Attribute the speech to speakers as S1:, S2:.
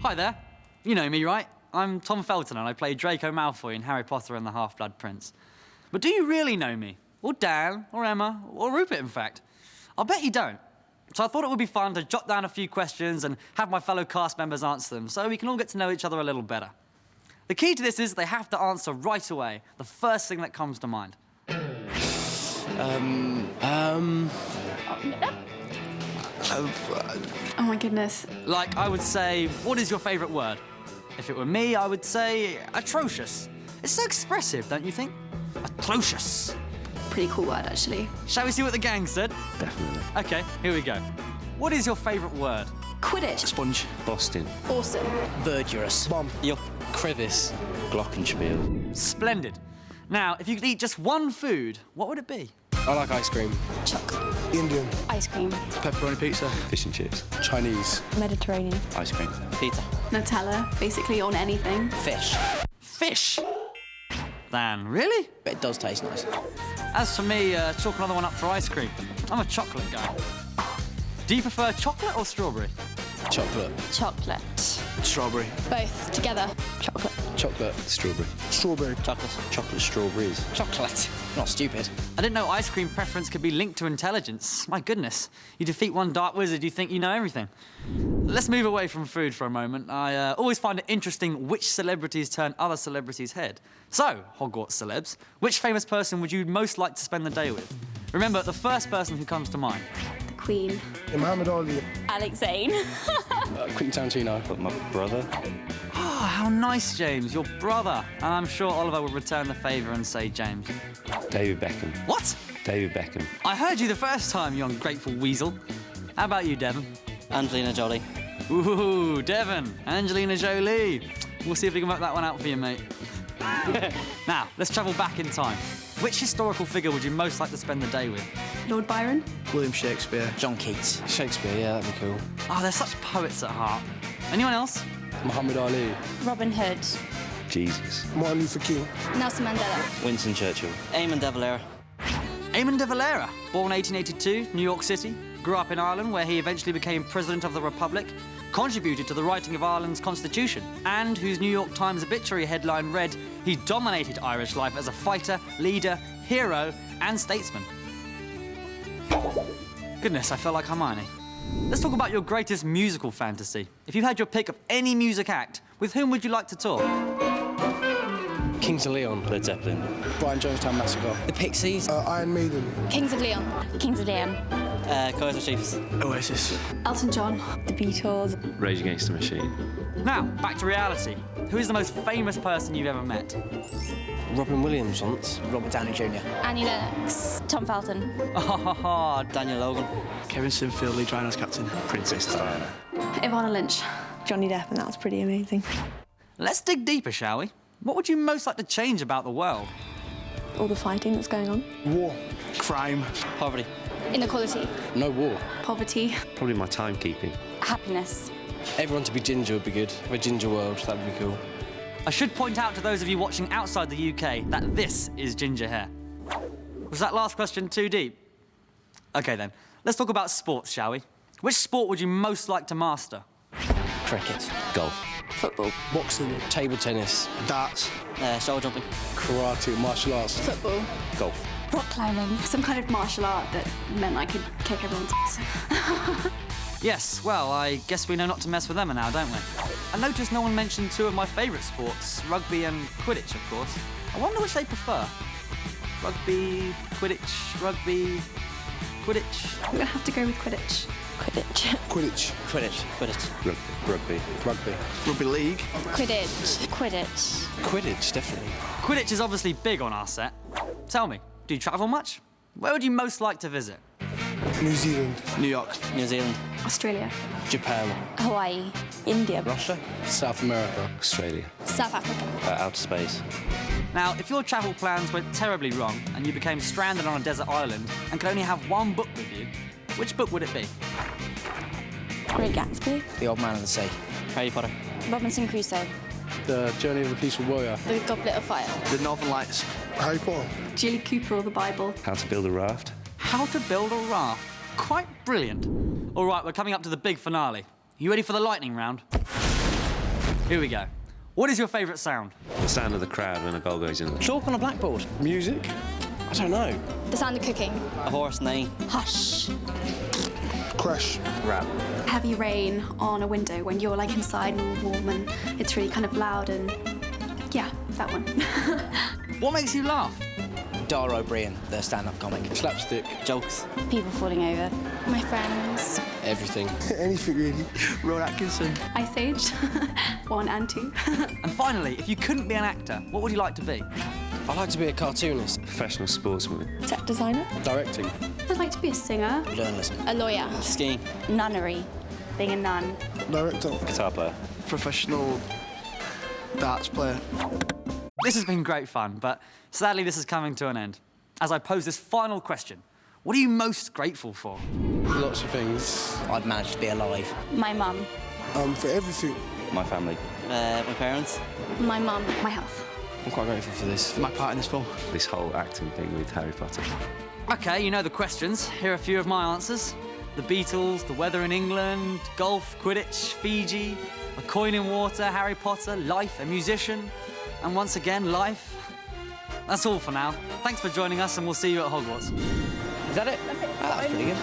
S1: Hi there. You know me, right? I'm Tom Felton and I play Draco Malfoy in Harry Potter and the Half-Blood Prince. But do you really know me? Or Dan, or Emma, or Rupert, in fact? I'll bet you don't. So I thought it would be fun to jot down a few questions and have my fellow cast members answer them so we can all get to know each other a little better. The key to this is they have to answer right away, the first thing that comes to mind.
S2: Oh my goodness.
S1: Like, I would say, what is your favourite word? If it were me, I would say atrocious. It's so expressive, don't you think? Atrocious.
S2: Pretty cool word, actually.
S1: Shall we see what the gang said?
S3: Definitely.
S1: OK, here we go. What is your favourite word?
S2: Quidditch.
S3: Sponge. Boston.
S2: Awesome.
S4: Verdurous. Bomb. Yup. Crevice.
S3: Glockenspiel.
S1: Splendid. Now, if you could eat just one food, what would it be?
S5: I like ice cream.
S2: Chocolate.
S6: Indian.
S2: Ice cream.
S5: Pepperoni pizza.
S3: Fish and chips.
S5: Chinese.
S7: Mediterranean.
S3: Ice cream.
S4: Pizza.
S2: Nutella, basically on anything.
S4: Fish.
S1: Fish. Dan, really?
S4: But it does taste nice.
S1: As for me, chalk another one up for ice cream. I'm a chocolate guy. Do you prefer chocolate or strawberry?
S5: Chocolate.
S7: Chocolate.
S5: Strawberry.
S7: Both together. Chocolate.
S5: Chocolate.
S3: Strawberry.
S6: Strawberry.
S4: Chocolate.
S3: Chocolate strawberries.
S4: Chocolate. Not stupid.
S1: I didn't know ice cream preference could be linked to intelligence. My goodness. You defeat one dark wizard, you think you know everything. Let's move away from food for a moment. I always find it interesting which celebrities turn other celebrities' head. So, Hogwarts celebs, which famous person would you most like to spend the day with? Remember, the first person who comes to mind.
S2: The Queen.
S6: Muhammad Ali.
S7: Alex Zane.
S5: Quentin Tarantino.
S3: But my brother.
S1: Oh, how nice, James, your brother. And I'm sure Oliver would return the favour and say James.
S3: David Beckham.
S1: What?
S3: David Beckham.
S1: I heard you the first time, you ungrateful weasel. How about you, Devon?
S4: Angelina Jolie.
S1: Ooh, Devon, Angelina Jolie. We'll see if we can work that one out for you, mate. Now, let's travel back in time. Which historical figure would you most like to spend the day with?
S2: Lord Byron.
S5: William Shakespeare.
S4: John Keats.
S5: Shakespeare, yeah, that'd be cool.
S1: Oh, they're such poets at heart. Anyone else?
S5: Muhammad Ali.
S7: Robin Hood.
S3: Jesus.
S6: Martin Luther King.
S7: Nelson Mandela.
S3: Winston Churchill.
S4: Eamon de Valera.
S1: Eamon de Valera, born 1882, New York City, grew up in Ireland where he eventually became President of the Republic, contributed to the writing of Ireland's constitution, and whose New York Times obituary headline read, "He dominated Irish life as a fighter, leader, hero, and statesman." Goodness, I felt like Hermione. Let's talk about your greatest musical fantasy. If you had your pick of any music act, with whom would you like to tour?
S5: Kings of Leon.
S3: Led Zeppelin.
S5: Brian Jonestown Massacre.
S4: The Pixies.
S6: Iron Maiden.
S7: Kings of Leon. Kings of Leon.
S4: Kaiser Chiefs.
S5: Oasis.
S2: Elton John.
S7: The Beatles.
S3: Rage Against the Machine.
S1: Now, back to reality. Who is the most famous person you've ever met?
S5: Robin Williams once.
S4: Robert Downey Jr.
S7: Annie Lennox. Tom Felton.
S1: Oh,
S4: Daniel Logan.
S5: Kevin Sinfield, Lee Driner's captain.
S3: Princess Diana.
S2: Ivana Lynch.
S7: Johnny Depp, and that was pretty amazing.
S1: let's dig deeper, shall we? What would you most like to change about the world?
S7: All the fighting that's going on.
S6: War.
S5: Crime.
S4: Poverty.
S7: Inequality.
S5: No war.
S2: Poverty.
S3: Probably my timekeeping.
S7: Happiness.
S5: Everyone to be ginger would be good. A ginger world, that'd be cool.
S1: I should point out to those of you watching outside the UK that this is ginger hair. Was that last question too deep? OK, then. Let's talk about sports, shall we? Which sport would you most like to master?
S5: Cricket.
S3: Golf.
S7: Football.
S6: Boxing.
S5: Table tennis.
S6: Darts.
S4: Shoulder jumping.
S6: Karate. Martial arts.
S7: Football.
S3: Golf.
S7: Rock climbing.
S2: Some kind of martial art that meant I could kick everyone's ass.
S1: Yes, well, I guess we know not to mess with them now, don't we? I noticed no one mentioned two of my favourite sports, rugby and Quidditch, of course. I wonder which they prefer. Rugby, Quidditch, rugby, Quidditch.
S2: I'm gonna have to go with Quidditch.
S7: Quidditch.
S6: Quidditch.
S4: Quidditch. Quidditch.
S3: Rugby.
S6: Rugby.
S5: Rugby league.
S7: Quidditch. Quidditch.
S5: Quidditch, definitely.
S1: Quidditch is obviously big on our set. Tell me, do you travel much? Where would you most like to visit?
S6: New Zealand.
S5: New York.
S4: New Zealand.
S2: Australia.
S5: Japan.
S7: Hawaii. India.
S5: Russia. South America.
S3: Australia.
S7: South Africa.
S3: Outer space.
S1: Now, if your travel plans went terribly wrong and you became stranded on a desert island and could only have one book with you, which book would it be?
S7: Great Gatsby.
S4: The Old Man of the Sea. Harry Potter.
S7: Robinson Crusoe.
S5: The Journey of the Peaceful Warrior.
S7: The Goblet of Fire.
S5: The Northern Lights.
S6: Harry Potter.
S2: Julie Cooper or the Bible.
S3: How to build a raft.
S1: How to build a raft. Quite brilliant. All right, we're coming up to the big finale. You ready for the lightning round? Here we go. What is your favourite sound?
S3: The sound of the crowd when a goal goes in.
S4: Chalk on a blackboard.
S6: Music?
S5: I don't know.
S7: The sound of cooking.
S4: A horse neighing.
S7: Hush.
S6: Crash.
S3: Rap.
S2: Heavy rain on a window when you're like inside and all warm and it's really kind of loud and yeah, that one.
S1: What makes you laugh?
S4: Dara O'Brien, the stand-up comic.
S5: Slapstick.
S4: Jokes.
S7: People falling over. My friends.
S5: Everything.
S6: Anything really.
S4: Ron Atkinson.
S2: Ice Age, 1 and 2.
S1: And finally, if you couldn't be an actor, what would you like to be?
S5: I like to be a cartoonist.
S3: Professional sportsman.
S7: Set designer.
S5: Directing.
S2: I'd like to be a singer.
S4: Journalism.
S7: A lawyer.
S4: Skiing.
S7: Nunnery.
S2: Being a nun.
S6: Director.
S3: Guitar player.
S6: Professional darts player.
S1: This has been great fun, but sadly this is coming to an end. As I pose this final question, what are you most grateful for?
S5: Lots of things.
S4: I've managed to be alive.
S7: My mum.
S6: For everything.
S3: My family.
S4: My parents.
S7: My mum.
S2: My health.
S5: I'm quite grateful for this.
S4: My part in this film.
S3: This whole acting thing with Harry Potter.
S1: Okay, you know the questions. Here are a few of my answers. The Beatles, the weather in England, golf, Quidditch, Fiji, a coin in water, Harry Potter, life, a musician, and once again, life. That's all for now. Thanks for joining us and we'll see you at Hogwarts.
S4: Is that it? That's it. Oh, that was pretty good.